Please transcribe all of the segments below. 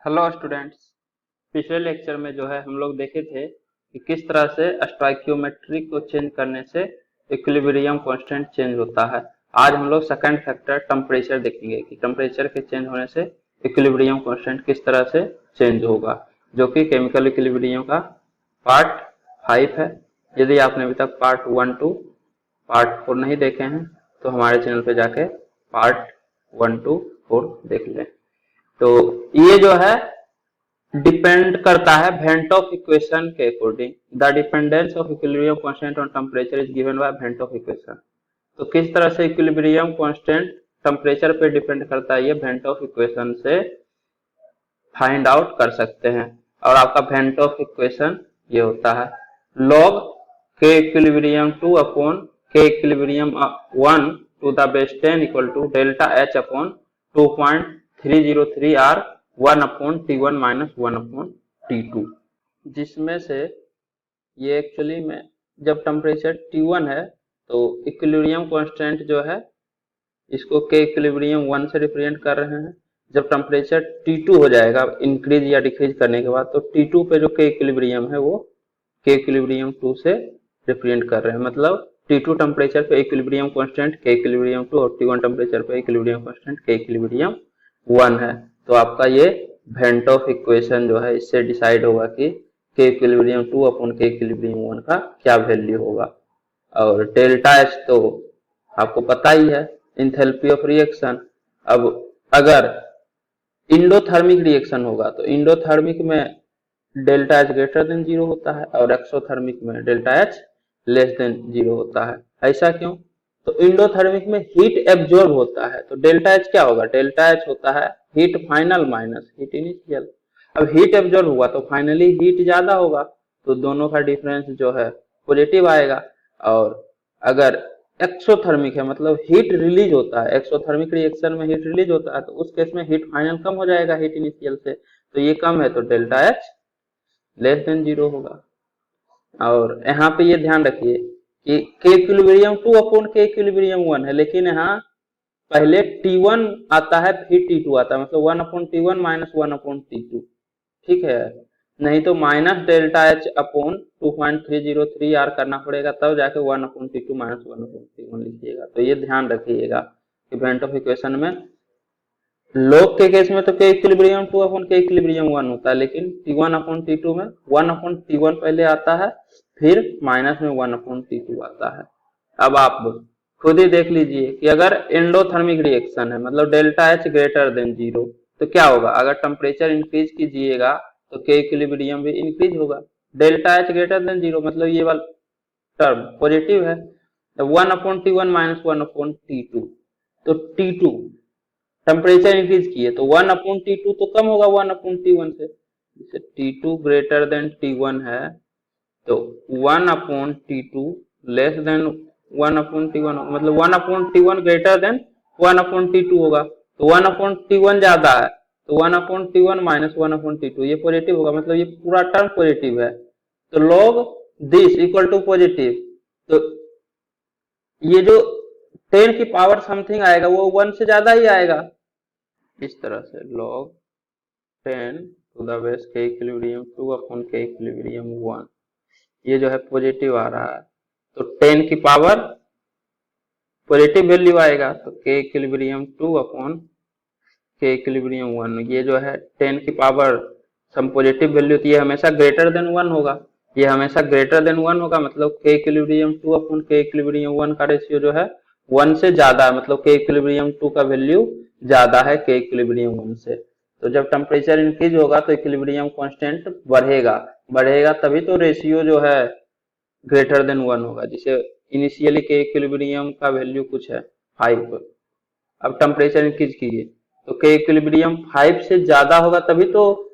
Hello students. पिछले lecture में जो है हम लोग देखे थे कि किस तरह से स्टोइकियोमेट्री को चेंज करने से इक्विलिब्रियम कांस्टेंट चेंज होता है। आज हम लोग सेकंड फैक्टर टेम्परेचर देखेंगे कि टेम्परेचर के चेंज होने से इक्विलिब्रियम कांस्टेंट किस तरह से चेंज होगा, जो कि केमिकल इक्विलिब्रियम का पार्ट 5 है। यदि आपने अभी तक पार्ट 1 2 पार्ट 4 नहीं देखे हैं तो हमारे चैनल पे जाके पार्ट 1 2 4 देख लें। तो ये जो है डिपेंड करता है वेंटॉफ इक्वेशन के अकॉर्डिंग। The dependence of equilibrium constant on temperature is given by Van't Hoff equation. तो किस तरह से इक्विलिब्रियम कांस्टेंट टेम्परेचर पे डिपेंड करता है, ये वेंटॉफ इक्वेशन से फाइंड आउट कर सकते हैं। और आपका वेंटॉफ इक्वेशन ये होता है log k equilibrium 2 upon k equilibrium 1 to the base 10 equal to delta h upon 2.303 r 1 upon T1 minus 1 upon T2, जिसमें से ये एक्चुअली में जब टेम्परेचर T1 है तो इक्विलिब्रियम कांस्टेंट जो है इसको k इक्विलिब्रियम 1 से रिप्रेजेंट कर रहे हैं। जब टेम्परेचर T2 हो जाएगा इंक्रीज या डिक्रीज करने के बाद, तो T2 पे जो k इक्विलिब्रियम है वो k इक्विलिब्रियम 2 से रिप्रेजेंट कर रहे हैं। मतलब T2 टेम्परेचर पे इक्विलिब्रियम कांस्टेंट k इक्विलिब्रियम 2 और T1 टेम्परेचर पे इक्विलिब्रियम कांस्टेंट k इक्विलिब्रियम 1 है। तो आपका ये वेंटॉफ इक्वेशन जो है इससे डिसाइड होगा कि k equilibrium 2 upon k equilibrium 1 का क्या वैल्यू होगा। और डेल्टा एच तो आपको पता ही है, इंथैल्पी ऑफ रिएक्शन। अब अगर इंडोथर्मिक रिएक्शन होगा तो इंडोथर्मिक में डेल्टा एच ग्रेटर देन 0 होता है और एक्सोथर्मिक में डेल्टा एच लेस देन 0 होता है। ऐसा क्यों? तो इंडोथर्मिक में हीट एब्जॉर्ब होता है, तो डेल्टा एच क्या होगा? डेल्टा एच होता है heat final minus heat initial. अब हीट एब्जॉर्ब हुआ तो फाइनली हीट ज्यादा होगा, तो दोनों का डिफरेंस जो है पॉजिटिव आएगा। और अगर एक्सोथर्मिक है मतलब हीट रिलीज होता है, एक्सोथर्मिक रिएक्शन में हीट रिलीज होता है, तो उस केस में हीट फाइनल कम हो जाएगा हीट इनिशियल से, तो ये कम है तो डेल्टा एच लेस देन 0 होगा। और यहाँ पे ये ध्यान रखिए कि k equilibrium 2 upon k equilibrium 1 है, लेकिन यहाँ पहले T1 आता है फिर T2 आता है, मतलब 1 upon T1 minus 1 upon T2, ठीक है। नहीं तो minus delta H upon 2.303 r करना पड़ेगा, तब जाके 1 upon T2 minus 1 upon T1 लिखिएगा। तो ये ध्यान रखिएगा कि वेंटॉफ इक्वेशन में लॉग के केस में तो k equilibrium 2 upon k equilibrium 1 होता है, लेकिन T1 अपॉन T2 में 1 अपॉन T1 पहले आता है फिर माइनस में 1 अपॉन T2 आता है। अब आप खुद ही देख लीजिए कि अगर एंडोथर्मिक रिएक्शन है मतलब डेल्टा एच ग्रेटर देन 0, तो क्या होगा? अगर टेम्परेचर इंक्रीज कीजिएगा तो k इक्विलिब्रियम भी इंक्रीज होगा। डेल्टा एच ग्रेटर देन 0 मतलब ये वाला टर्म पॉजिटिव है, तो 1 upon T1 minus 1 upon T2, तो T2 टेम्परेचर इंक्रीज किए तो 1 अपॉन T2 तो कम होगा 1 अपॉन T1 से। जैसे T2 ग्रेटर देन T1 है तो 1 upon T2 less than 1 upon T1 होगा, मतलब 1 upon T1 greater than 1 upon T2 होगा। तो 1 अपॉन T1 ज्यादा है तो 1 upon T1 minus 1 upon T2 ये पॉजिटिव होगा, मतलब ये पूरा टर्म पॉजिटिव है। तो log this equal to positive, तो ये जो 10 की पावर समथिंग आएगा वो 1 से ज्यादा ही आएगा। इस तरह से log 10 to the base k equilibrium 2 upon k equilibrium 1 ये जो है पॉजिटिव आ रहा है, तो 10 की पावर पॉजिटिव वैल्यू आएगा, तो k equilibrium 2 upon k equilibrium 1 ये जो है 10 की पावर सम पॉजिटिव वैल्यू, तो ये हमेशा ग्रेटर देन 1 होगा, ये हमेशा ग्रेटर देन 1 होगा, मतलब k equilibrium 2 upon k equilibrium 1 का रेशियो जो है 1 से ज्यादा है, मतलब k इक्विलिब्रियम 2 का वैल्यू ज्यादा है k इक्विलिब्रियम 1 से। तो जब टेम्परेचर इंक्रीज होगा तो इक्विलिब्रियम कांस्टेंट बढ़ेगा तभी तो रेशियो जो है ग्रेटर देन 1 होगा, जिसे इनिशियली के इक्विलिब्रियम का वैल्यू कुछ है 5। अब टेम्परेचर इंक्रीज कीजिए तो के इक्विलिब्रियम 5 से ज्यादा होगा, तभी तो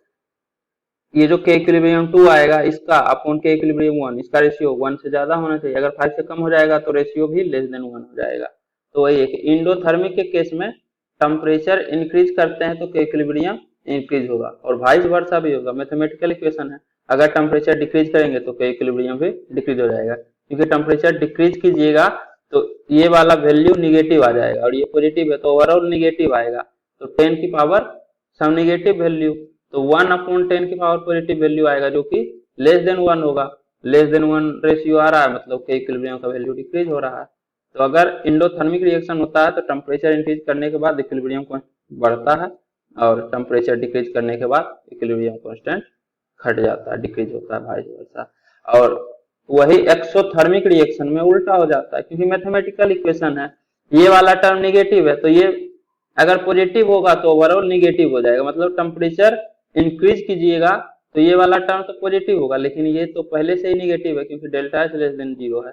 ये जो के इक्विलिब्रियम 2 आएगा इसका अपॉन के इक्विलिब्रियम 1 इसका रेशियो 1 से ज्यादा होना चाहिए। अगर 5 से कम हो जाएगा तो रेशियो भी लेस देन 1 हो जाएगा। तो वही है कि इंडोथर्मिक के केस में टेम्परेचर इंक्रीज करते हैं तो के इक्विलिब्रियम इंक्रीज होगा, और वाइस वर्सा भी होगा। मैथमेटिकल इक्वेशन है, अगर टेम्परेचर डिक्रीज करेंगे तो के इक्विलिब्रियम भी डिक्रीज हो जाएगा, क्योंकि टेम्परेचर डिक्रीज कीजिएगा तो ये वाला वैल्यू निगेटिव आ जाएगा और ये पॉजिटिव है तो ओवरऑल निगेटिव आएगा, तो 10 की पावर सम निगेटिव वैल्यू, तो 1/10 की पावर पॉजिटिव वैल्यू आएगा जो कि लेस देन 1 होगा। लेस देन 1 रेशियो आ रहा है मतलब के इक्विलिब्रियम का वैल्यू डिक्रीज हो रहा है। तो अगर इंडोथर्मिक रिएक्शन होता है तो टेम्परेचर इंक्रीज करने के बाद इक्विलिब्रियम बढ़ता है और टेम्परेचर डिक्रीज करने के बाद इक्विलिब्रियम कांस्टेंट घट जाता है, डिक्रीज होता है, वाइस वर्सा। और वही एक्सोथर्मिक रिएक्शन में उल्टा हो जाता है, क्योंकि मैथमेटिकल इक्वेशन है, ये वाला टर्म निगेटिव है तो ये अगर पॉजिटिव होगा तो ओवरऑल निगेटिव हो जाएगा, मतलब टेम्परेचर इंक्रीज कीजिएगा तो ये वाला टर्म तो पॉजिटिव होगा, लेकिन ये तो पहले से ही निगेटिव है क्योंकि डेल्टा एच लेस देन 0 है।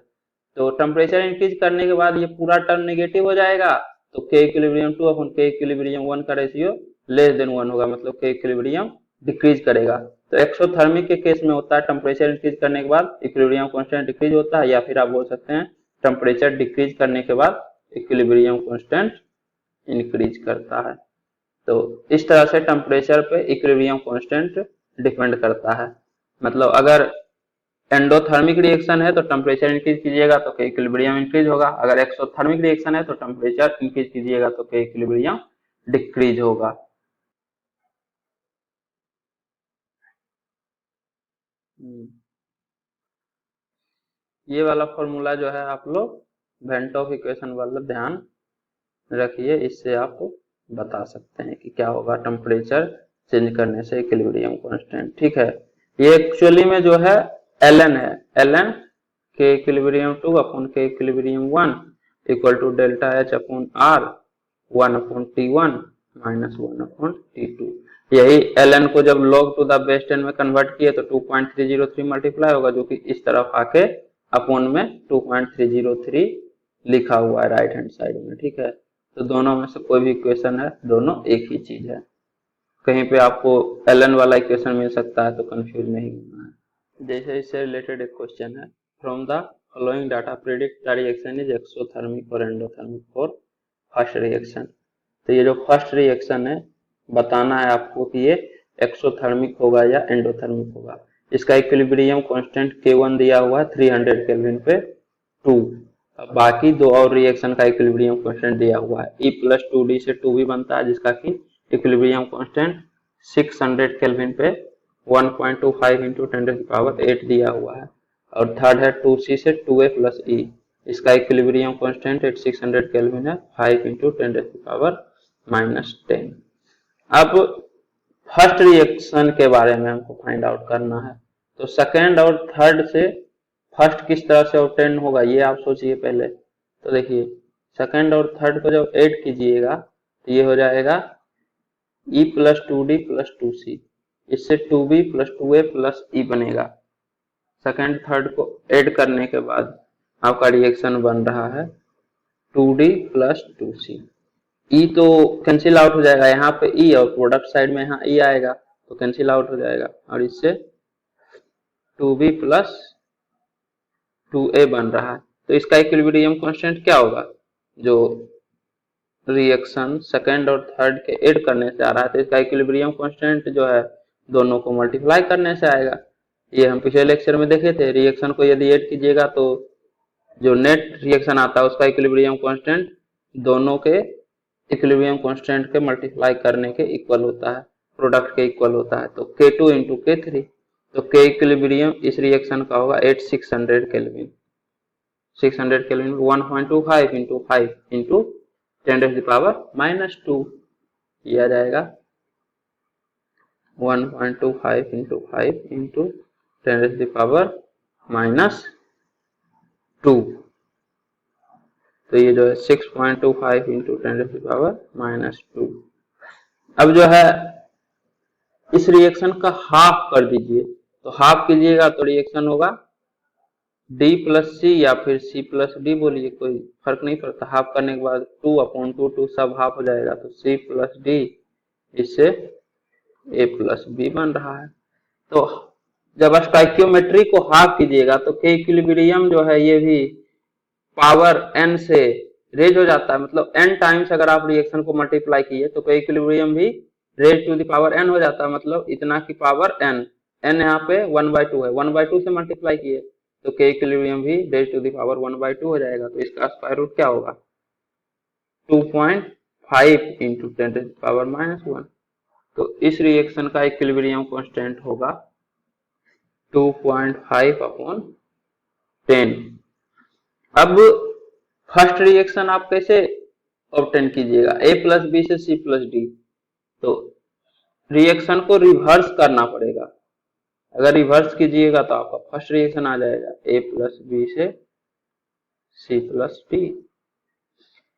तो टेम्परेचर इंक्रीज करने के बाद ये पूरा टर्म नेगेटिव हो जाएगा, तो के इक्विलिब्रियम 2 अपन के इक्विलिब्रियम 1 का रेशियो लेस देन 1 होगा, मतलब के इक्विलिब्रियम डिक्रीज करेगा। तो एक्सोथर्मिक के केस में होता है टेम्परेचर इंक्रीज करने के बाद इक्विलिब्रियम कांस्टेंट डिक्रीज होता है, या फिर आप बोल सकते हैं टेम्परेचर डिक्रीज करने के बाद इक्विलिब्रियम कांस्टेंट इंक्रीज करता है। तो इस तरह से टेम्परेचर पे इक्विलिब्रियम कांस्टेंट डिपेंड करता है। मतलब अगर एंडोथर्मिक रिएक्शन है तो टेम्परेचर इंक्रीज कीजिएगा तो के इक्विलिब्रियम इंक्रीज होगा, अगर एक्सोथर्मिक रिएक्शन है तो टेम्परेचर इंक्रीज कीजिएगा तो के इक्विलिब्रियम डिक्रीज होगा। ये वाला फॉर्मूला जो है आप लोग वेंट ऑफ इक्वेशन वाला ध्यान रखिए, इससे आप बता सकते हैं कि क्या होगा टेम्परेचर चेंज करने से इक्विलिब्रियम कांस्टेंट। ठीक है, ये एक्चुअली में जो है ln है, ln K equilibrium 2 upon K equilibrium 1 equal to delta H upon R 1 upon T1 minus 1 upon T2। यही ln को जब log टू द बेस 10 में कन्वर्ट किए तो 2.303 मल्टीप्लाई होगा, जो कि इस तरफ आके अपॉन में 2.303 लिखा हुआ है राइट हैंड साइड में। ठीक है, तो दोनों में से कोई भी इक्वेशन है, दोनों एक ही चीज है। कहीं पे आपको ln वाला इक्वेशन मिल सकता है तो कंफ्यूज नहीं होना है। जैसे इससे रिलेटेड एक क्वेश्चन है, from the following data predict the reaction is exothermic और एंडोथर्मिक फॉर फर्स्ट रिएक्शन। तो ये जो फर्स्ट रिएक्शन है बताना है आपको कि ये एक्सोथर्मिक होगा या एंडोथर्मिक होगा। इसका इक्विलिब्रियम कांस्टेंट K1 दिया हुआ है 300 केल्विन पे 2। बाकी दो और रिएक्शन का इक्विलिब्रियम कांस्टेंट दिया हुआ है, E प्लस 2D से 2B बनता है जिसका कि इक्विलिब्रियम कांस्टेंट 600 केल्विन पे 1.25 इंटू 10⁸ दिया हुआ है। और थर्ड है 2C से 2A प्लस E, इसका इक्विलिब्रियम कांस्टेंट 600 केल्विन है 5 इंटू 10⁻⁻10। अब फर्स्ट रिएक्शन के बारे में हमको फाइंड आउट करना है, तो सेकेंड और थर्ड से फर्स्ट किस तरह से ऑब्टेन होगा ये आप सोचिए पहले। तो देखिए सेकेंड और थर्ड को जब ऐड कीजिएगा तो ये हो जाएगा E plus 2D plus 2C, इससे 2B plus 2A plus E बनेगा। सेकेंड थर्ड को ऐड करने के बाद आपका रिएक्शन बन रहा है 2D प्लस 2C। E तो कैंसिल आउट हो जाएगा, यहाँ पे E और प्रोडक्ट साइड में यहाँ E आएगा तो कैंसिल आउट हो जाएगा, और इससे 2B प्लस 2A बन रहा है। तो इसका इक्विलिब्रियम कांस्टेंट क्या होगा, जो रिएक्शन सेकेंड और थर्ड के ऐड करने से आ रहा है तो इसका इक्विलिब्रियम कांस्टेंट जो है दोनों को मल्टीप्लाई करने से आएगा। ये हम पिछले लेक्चर में देखे थे, रिएक्शन को यदि ऐड कीजिएगा तो जो नेट रिएक्शन आता है उसका इक्विलिब्रियम कांस्टेंट दोनों के इक्विलिब्रियम कांस्टेंट के मल्टीप्लाई करने के इक्वल होता है, प्रोडक्ट के इक्वल होता है। तो K2 इंटू K3, तो के इक्विलिब्रियम इस रिएक्शन का होगा 600 केल्विन। 600 केल्विन 1.25 इंटू 5 इंटू 10⁻⁻2 ये आ जाएगा 1.25 इंटू 5 इंटू 10⁻⁻2। तो ये जो है 6.25 इंटू 10⁻⁻2। अब जो है इस रिएक्शन का हाफ कर दीजिए, तो हाफ कीजिएगा तो रिएक्शन होगा D प्लस C या फिर C प्लस D बोलिए, कोई फर्क नहीं पड़ता। हाफ करने के बाद 2/2 सब हाफ हो जाएगा, तो C प्लस D इससे A प्लस B बन रहा है। तो जब स्टोइकियोमेट्री को हाफ कीजिएगा तो के इक्विलिब्रियम जो है ये भी पावर n से रेज हो जाता है, मतलब n टाइम्स अगर आप रिएक्शन को मल्टीप्लाई किए तो के इक्विलिब्रियम भी raise to the power n हो जाता है, मतलब इतना की पावर n। n यहाँ पे 1/2 है, 1/2 से मल्टीप्लाई किए तो के इक्विलिब्रियम भी रेज टू द पावर 1/2 हो जाएगा। तो इसका स्क्वायर रूट क्या होगा 2.5 इंटू 10⁻⁻1। तो इस रिएक्शन का इक्विलिब्रियम कांस्टेंट होगा 2.5/10। अब फर्स्ट रिएक्शन आप कैसे ऑब्टेन कीजिएगा, a प्लस बी से c प्लस डी, तो रिएक्शन को रिवर्स करना पड़ेगा। अगर रिवर्स कीजिएगा तो आपका फर्स्ट रिएक्शन आ जाएगा a प्लस बी से c प्लस डी।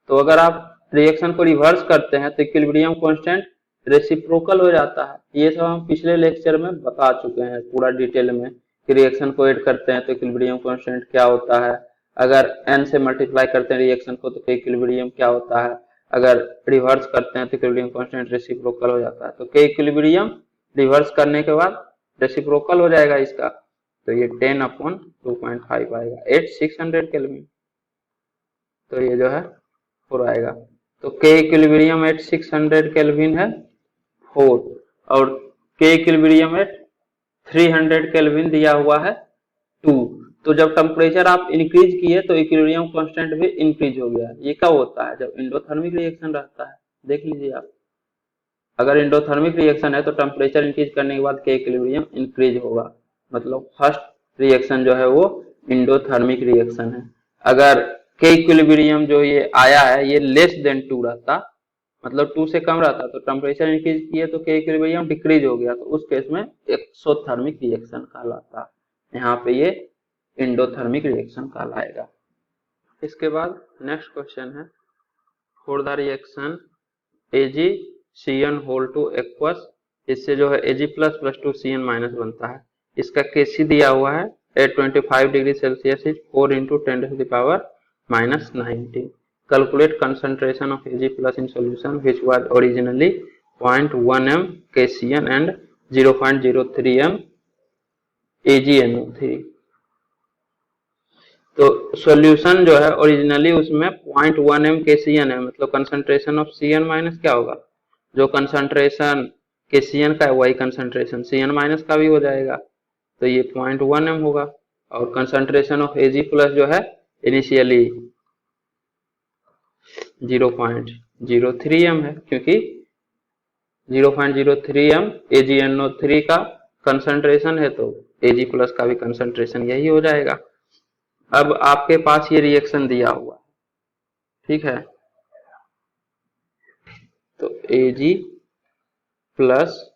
तो अगर आप रिएक्शन को रिवर्स करते हैं तो इक्विलिब्रियम कांस्टेंट रेसिप्रोकल हो जाता है। ये सब हम पिछले लेक्चर में बता चुके हैं पूरा डिटेल में कि रिएक्शन को ऐड करते हैं तो इक्विलिब्रियम कांस्टेंट क्या होता है, अगर n से मल्टीप्लाई करते हैं रिएक्शन को तो इक्विलिब्रियम क्या होता है, अगर रिवर्स करते हैं तो इक्विलिब्रियम कांस्टेंट रेसिप्रोकल हो जाता है। तो के इक्विलिब्रियम रिवर्स करने के बाद रेसिप्रोकल हो जाएगा इसका, तो ये 10/2.5 आएगा 8600 केल्विन। तो ये जो है 4 आएगा। तो के इक्विलिब्रियम एट 600 केल्विन है 4 और के इक्विलिब्रियम एट 300 केल्विन दिया हुआ है 2। तो जब टेम्परेचर आप इंक्रीज किए तो इक्विलिब्रियम कांस्टेंट भी इंक्रीज हो गया। ये कब होता है, जब एंडोथर्मिक रिएक्शन रहता है। देख लीजिए आप, अगर एंडोथर्मिक रिएक्शन है तो टेम्परेचर इंक्रीज करने के बाद के इक्विलिब्रियम इंक्रीज होगा, मतलब फर्स्ट रिएक्शन जो है वो एंडोथर्मिक रिएक्शन है। अगर के इक्विलिब्रियम जो ये आया है ये लेस देन 2 रहता, मतलब 2 से कम रहता, तो टेम्परेचर इंक्रीज किए तो के इक्विलिब्रियम डिक्रीज हो गया, तो उस केस में एक्सोथर्मिक रिएक्शन कहलाता। यहाँ पे ये एंडोथर्मिक रिएक्शन कहलाएगा। इसके बाद नेक्स्ट क्वेश्चन है, for the reaction AgCN2 aqueous, इससे जो है Ag plus plus 2Cn minus बनता है। इसका Kc दिया हुआ है at 25 degree Celsius is 4 into 10 to the power minus 19। Calculate concentration of Ag plus in solution which was originally 0.1 m KCN and 0.03 m AgNO3। तो सॉल्यूशन जो है originally उसमें 0.1 m KCN है, मतलब कंसंट्रेशन ऑफ Cn माइनस क्या होगा, जो concentration KCN का है वही कंसंट्रेशन Cn माइनस का भी हो जाएगा, तो ये 0.1 m होगा। और कंसंट्रेशन ऑफ Ag प्लस जो है इनिशियली 0.03 m है, क्योंकि 0.03 m AgNO3 का कंसंट्रेशन है, तो Ag प्लस का भी कंसंट्रेशन यही हो जाएगा। अब आपके पास ये रिएक्शन दिया हुआ, ठीक है, तो Ag plus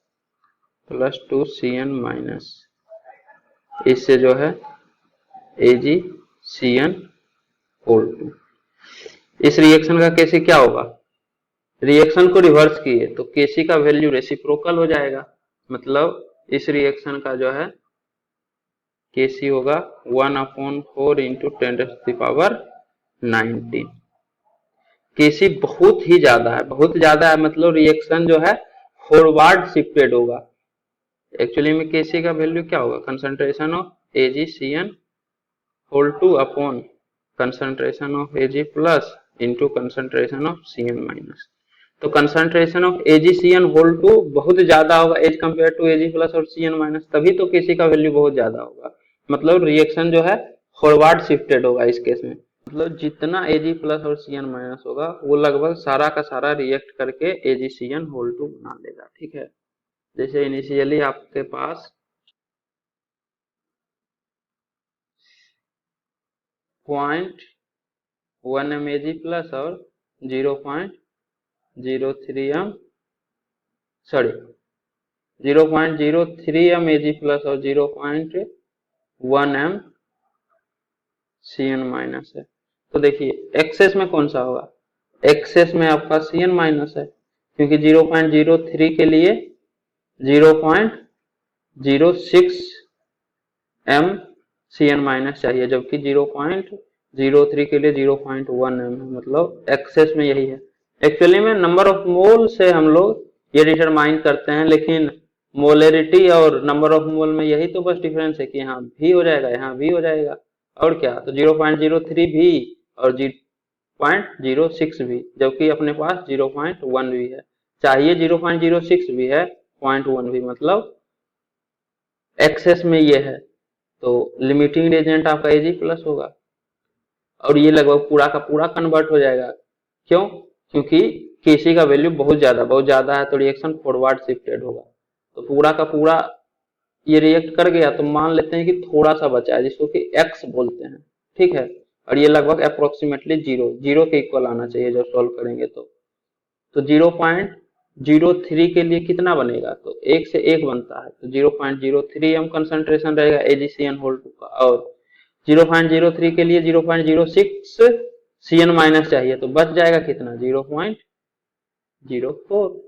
plus 2Cn minus, इससे जो है AgCN2। इस रिएक्शन का Kc क्या होगा, रिएक्शन को रिवर्स किए तो Kc का वैल्यू रेसिप्रोकल हो जाएगा, मतलब इस रिएक्शन का जो है Kc होगा 1/4 into 10 to the power 19। Kc बहुत ही ज्यादा है, बहुत ज्यादा है, मतलब रिएक्शन जो है फॉरवर्ड शिफ्टेड होगा। एक्चुअली में Kc का वैल्यू क्या होगा, concentration of AgCN2 upon concentration of Ag plus into concentration of Cn minus. तो कंसंट्रेशन ऑफ AgCN2 बहुत ज्यादा होगा as compared to Ag plus और Cn माइनस, तभी तो Kc का वैल्यू बहुत ज्यादा होगा, मतलब रिएक्शन जो है फॉरवर्ड शिफ्टेड होगा इस केस में। मतलब जितना Ag प्लस और Cn माइनस होगा वो लगभग सारा का सारा रिएक्ट करके AgCN2 बना देगा, ठीक है। जैसे इनिशियली आपके पास 0.1 m Ag प्लस और 0.03 m 0.03 m Ag प्लस और 0.1 m Cn माइनस है। तो देखिए एक्सेस में कौन सा होगा, एक्सेस में आपका Cn माइनस है, क्योंकि 0.03 के लिए 0.06 m Cn माइनस चाहिए, जबकि 0.03 के लिए 0.1 m है, मतलब एक्सेस में यही है। एक्चुअली में नंबर ऑफ मोल से हम लोग ये डिटरमाइन करते हैं, लेकिन मोलरिटी और नंबर ऑफ मोल में यही तो बस डिफरेंस है कि यहाँ भी हो जाएगा यहाँ भी हो जाएगा, और क्या, तो 0.03 भी और 0.06 भी, जबकि अपने पास 0.1 भी है, चाहिए 0.06 भी है 0.1 भी, मतलब एक्सेस में ये है। तो लिमिटिंग रिएजेंट आपका Ag प्लस होगा और ये लगभग पूरा का पूरा कन्वर्ट हो जाएगा। क्यों, क्योंकि Kc का वैल्यू बहुत ज्यादा है तो रिएक्शन फॉरवर्ड शिफ्टेड होगा। तो पूरा का पूरा ये रिएक्ट कर गया तो मान लेते हैं कि थोड़ा सा बचा है जिसको कि x बोलते हैं, ठीक है। और ये लगभग अप्रोक्सीमेटली जीरो के इक्वल आना चाहिए जब सॉल्व करेंगे तो 0.03 के लिए कितना बनेगा, तो 1 से 1 बनता है तो 0.03 m कंसंट्रेशन रहेगा AgCN होल 2 का। और 0.03 के लिए 0.06 Cn माइनस चाहिए तो बच जाएगा कितना 0.04।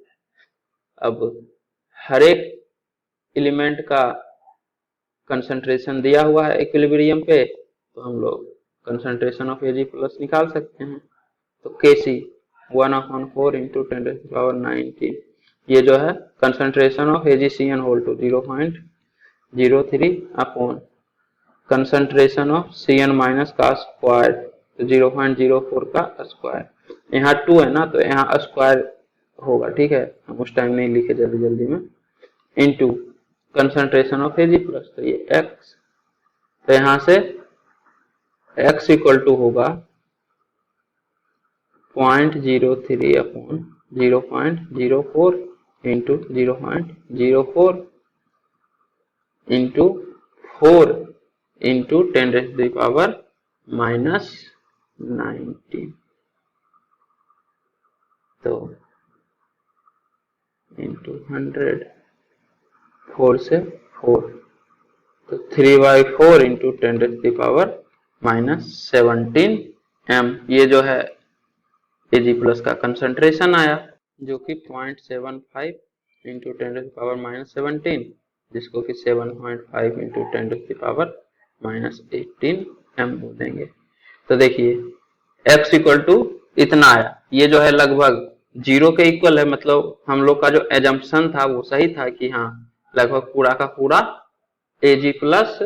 अब हर एक एलिमेंट का कंसंट्रेशन दिया हुआ है इक्विलिब्रियम पे तो हम लोग कंसंट्रेशन ऑफ Ag प्लस निकाल सकते हैं। तो Kc 1/4 इंटू 10⁻19 ये जो है concentration of AgCN whole to 0.03 upon concentration of Cn minus का स्क्वायर तो 0.04 का स्क्वायर, यहाँ 2 है ना तो यहाँ स्क्वायर होगा, ठीक है, हम उस टाइम नहीं लिखे जल्दी में, into concentration of Ag plus तो ये x, तो यहाँ से x इक्वल टू होगा 0.03 अपॉन 0.04 इंटू 0.04 इंटू 4 इंटू 10⁻⁻19 तो इंटू 100 4 से 4 तो 3/4 इंटू 10⁻⁻17 m ये जो है Ag प्लस का कंसंट्रेशन आया जो कि 0.75 इंटू 10⁻⁻17 जिसको कि 7.5 इंटू 10⁻⁻18 m देंगे। तो देखिए x इक्वल टू इतना आया, ये जो है लगभग जीरो के इक्वल है, मतलब हम लोग का जो एजम्पशन था वो सही था कि हाँ लगभग पूरा का पूरा Ag प्लस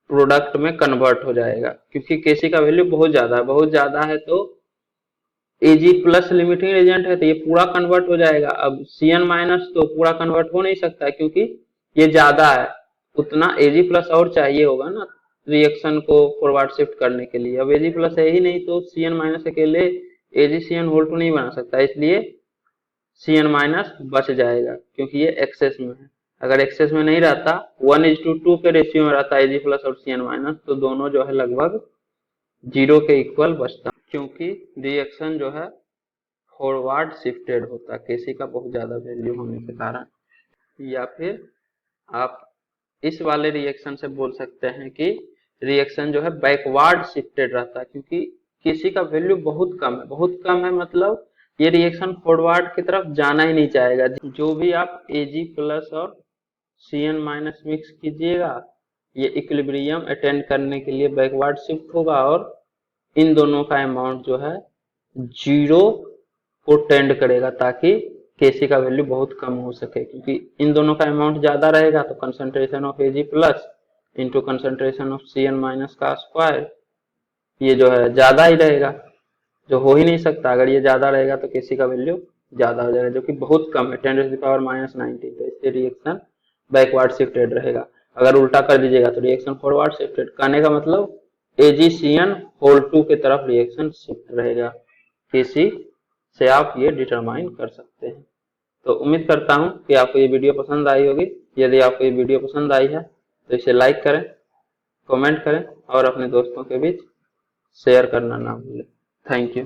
प्रोडक्ट में कन्वर्ट हो जाएगा क्योंकि Kc का वैल्यू बहुत ज्यादा है तो Ag प्लस लिमिटिंग एजेंट है तो ये पूरा कन्वर्ट हो जाएगा। अब Cn माइनस तो पूरा कन्वर्ट हो नहीं सकता है क्योंकि ये ज्यादा है, उतना Ag प्लस और चाहिए होगा ना रिएक्शन को फॉरवर्ड शिफ्ट करने के लिए। अब Ag प्लस है ही नहीं तो Cn माइनस अकेले AgCN होल टू नहीं बना सकता, इसलिए Cn माइनस बच जाएगा क्योंकि ये एक्सेस में है। अगर एक्सेस में नहीं रहता 1:2 के रेशियो में रहता Ag प्लस और Cn माइनस तो दोनों जो है लगभग जीरो के इक्वल बचता क्योंकि रिएक्शन जो है फॉरवर्ड शिफ्टेड होता Kc का बहुत ज्यादा वैल्यू होने के कारण। या फिर आप इस वाले रिएक्शन से बोल सकते हैं कि रिएक्शन जो है बैकवर्ड शिफ्टेड रहता है क्योंकि Kc का वैल्यू बहुत कम है मतलब ये रिएक्शन फॉरवर्ड की तरफ जाना ही नहीं चाहेगा। जो भी आप Ag प्लस और Cn माइनस मिक्स कीजिएगा ये इक्विलिब्रियम अटेंड करने के लिए बैकवर्ड शिफ्ट होगा और इन दोनों का अमाउंट जो है जीरो को टेंड करेगा ताकि Kc का वैल्यू बहुत कम हो सके क्योंकि इन दोनों का अमाउंट ज्यादा रहेगा तो concentration of Ag plus into concentration of Cn minus का स्क्वायर ये जो है ज्यादा ही रहेगा, जो हो ही नहीं सकता। अगर ये ज्यादा रहेगा तो Kc का वैल्यू ज्यादा हो जाएगा जो कि बहुत कम है 10⁻⁻19 तो इससे रिएक्शन बैकवर्ड शिफ्टेड रहेगा। अगर उल्टा कर दीजिएगा तो रिएक्शन फॉरवर्ड शिफ्टेड, कहने का मतलब AgCN होल 2 के तरफ रिएक्शन शिफ्ट रहेगा। Kc से आप ये डिटरमाइन कर सकते हैं। तो उम्मीद करता हूं कि आपको ये वीडियो पसंद आई होगी। यदि आपको ये वीडियो पसंद आई है तो इसे लाइक करें, कमेंट करें और अपने दोस्तों के बीच शेयर करना ना भूलें। Thank you.